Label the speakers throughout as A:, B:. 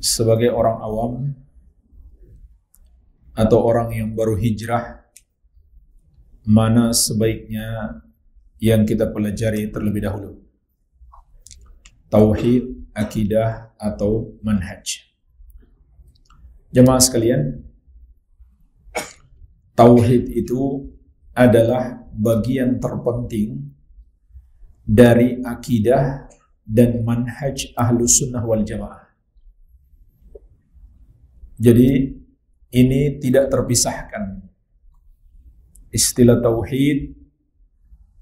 A: sebagai orang awam atau orang yang baru hijrah, mana sebaiknya yang kita pelajari terlebih dahulu? Tauhid, akidah, atau manhaj? Jemaah sekalian, tauhid itu adalah bagian terpenting dari akidah dan manhaj Ahlus Sunnah wal Jamaah. Jadi ini tidak terpisahkan. Istilah tauhid,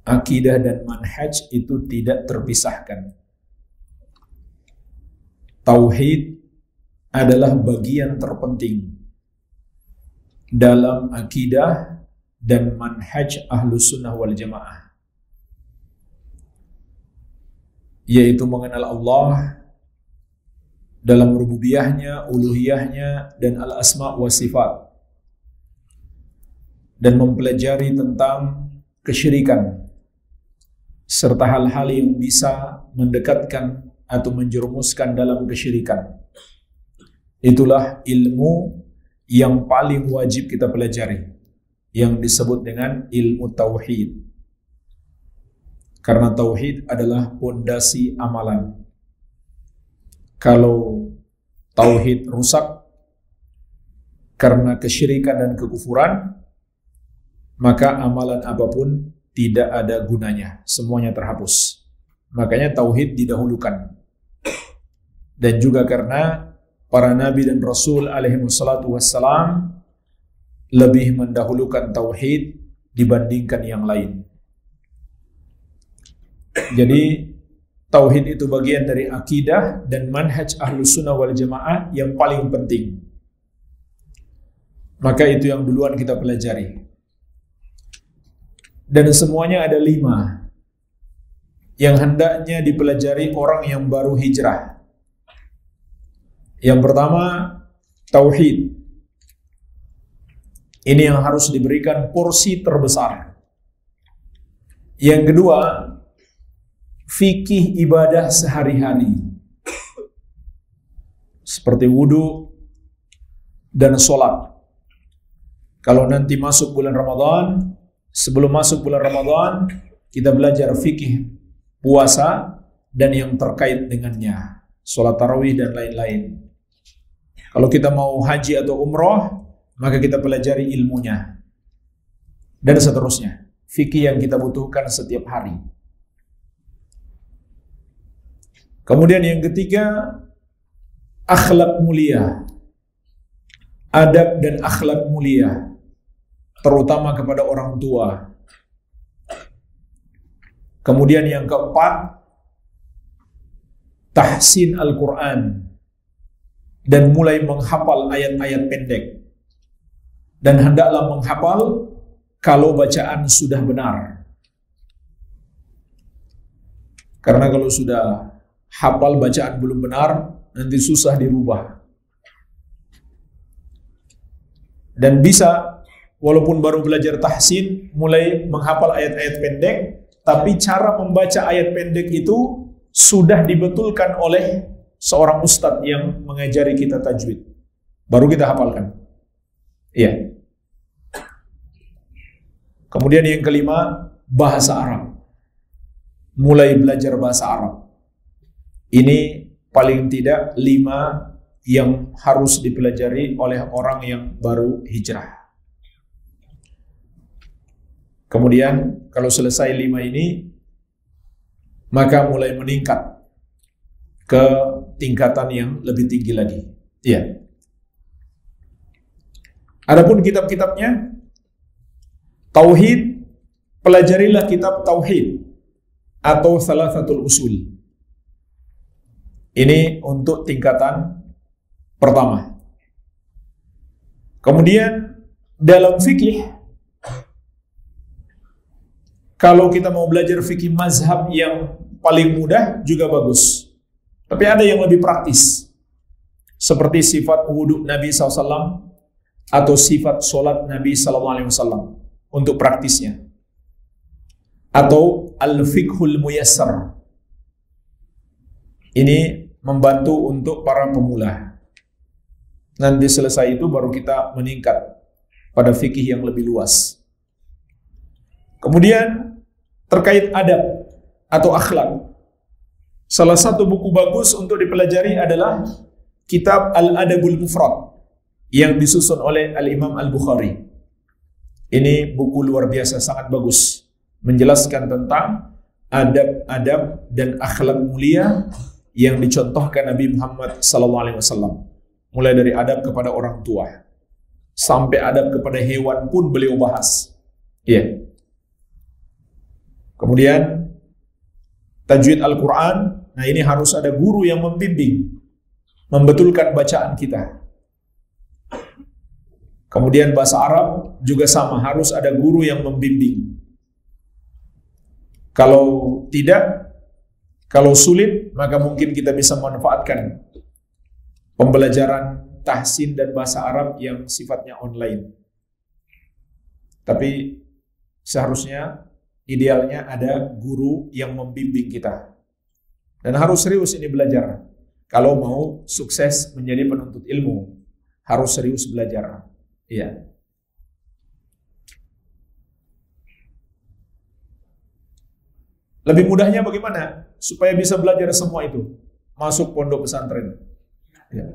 A: akidah dan manhaj itu tidak terpisahkan. Tauhid adalah bagian terpenting dalam akidah dan manhaj Ahlus Sunnah wal Jamaah, yaitu mengenal Allah dalam rububiyahnya, uluhiyahnya, dan al-asma wa sifat, dan mempelajari tentang kesyirikan serta hal-hal yang bisa mendekatkan atau menjerumuskan dalam kesyirikan. Itulah ilmu yang paling wajib kita pelajari, yang disebut dengan ilmu tauhid. Karena tauhid adalah pondasi amalan. Kalau tauhid rusak karena kesyirikan dan kekufuran, maka amalan apapun tidak ada gunanya, semuanya terhapus. Makanya tauhid didahulukan. Dan juga karena para nabi dan rasul alaihi wassalatu wassalam lebih mendahulukan tauhid dibandingkan yang lain. Jadi tauhid itu bagian dari akidah dan manhaj Ahlus Sunnah wal Jamaah yang paling penting. Maka itu yang duluan kita pelajari. Dan semuanya ada 5 yang hendaknya dipelajari orang yang baru hijrah. Yang pertama, tauhid. Ini yang harus diberikan porsi terbesar. Yang kedua, fikih ibadah sehari-hari, seperti wudu dan sholat. Kalau nanti masuk bulan Ramadan, sebelum masuk bulan Ramadan, kita belajar fikih puasa dan yang terkait dengannya, sholat tarawih dan lain-lain. Kalau kita mau haji atau umroh, maka kita pelajari ilmunya. Dan seterusnya, fikih yang kita butuhkan setiap hari. Kemudian yang ketiga, akhlak mulia. Adab dan akhlak mulia, terutama kepada orang tua. Kemudian yang keempat, tahsin Al-Quran, dan mulai menghafal ayat-ayat pendek. Dan hendaklah menghafal kalau bacaan sudah benar. Karena kalau sudah hafal bacaan belum benar, nanti susah dirubah. Dan bisa, walaupun baru belajar tahsin, mulai menghafal ayat-ayat pendek, tapi cara membaca ayat pendek itu sudah dibetulkan oleh seorang ustadz yang mengajari kita tajwid. Baru kita hafalkan. Iya. Kemudian yang kelima, bahasa Arab. Mulai belajar bahasa Arab. Ini paling tidak 5 yang harus dipelajari oleh orang yang baru hijrah. Kemudian kalau selesai 5 ini, maka mulai meningkat ke tingkatan yang lebih tinggi lagi. Iya. Adapun kitab-kitabnya, tauhid, pelajarilah kitab tauhid atau Thalathatul Usul. Ini untuk tingkatan pertama. Kemudian dalam fikih, kalau kita mau belajar fikih mazhab yang paling mudah juga bagus. Tapi ada yang lebih praktis, seperti sifat wudhu Nabi SAW atau sifat sholat Nabi SAW untuk praktisnya. Atau al-fiqhul muyassar. Ini membantu untuk para pemula. Nanti selesai itu baru kita meningkat pada fikih yang lebih luas. Kemudian terkait adab atau akhlak, salah satu buku bagus untuk dipelajari adalah kitab Al-Adabul Mufrad yang disusun oleh Al-Imam Al-Bukhari. Ini buku luar biasa, sangat bagus, menjelaskan tentang adab-adab dan akhlak mulia yang dicontohkan Nabi Muhammad SAW. Mulai dari adab kepada orang tua sampai adab kepada hewan pun beliau bahas. Ya. Kemudian tajwid Al-Quran. Nah, ini harus ada guru yang membimbing, membetulkan bacaan kita. Kemudian bahasa Arab juga sama, harus ada guru yang membimbing. Kalau tidak, kalau sulit, maka mungkin kita bisa memanfaatkan pembelajaran tahsin dan bahasa Arab yang sifatnya online. Tapi seharusnya, idealnya ada guru yang membimbing kita. Dan harus serius ini belajar. Kalau mau sukses menjadi penuntut ilmu, harus serius belajar. Iya. Lebih mudahnya bagaimana? Supaya bisa belajar semua itu. Masuk pondok pesantren. Ya.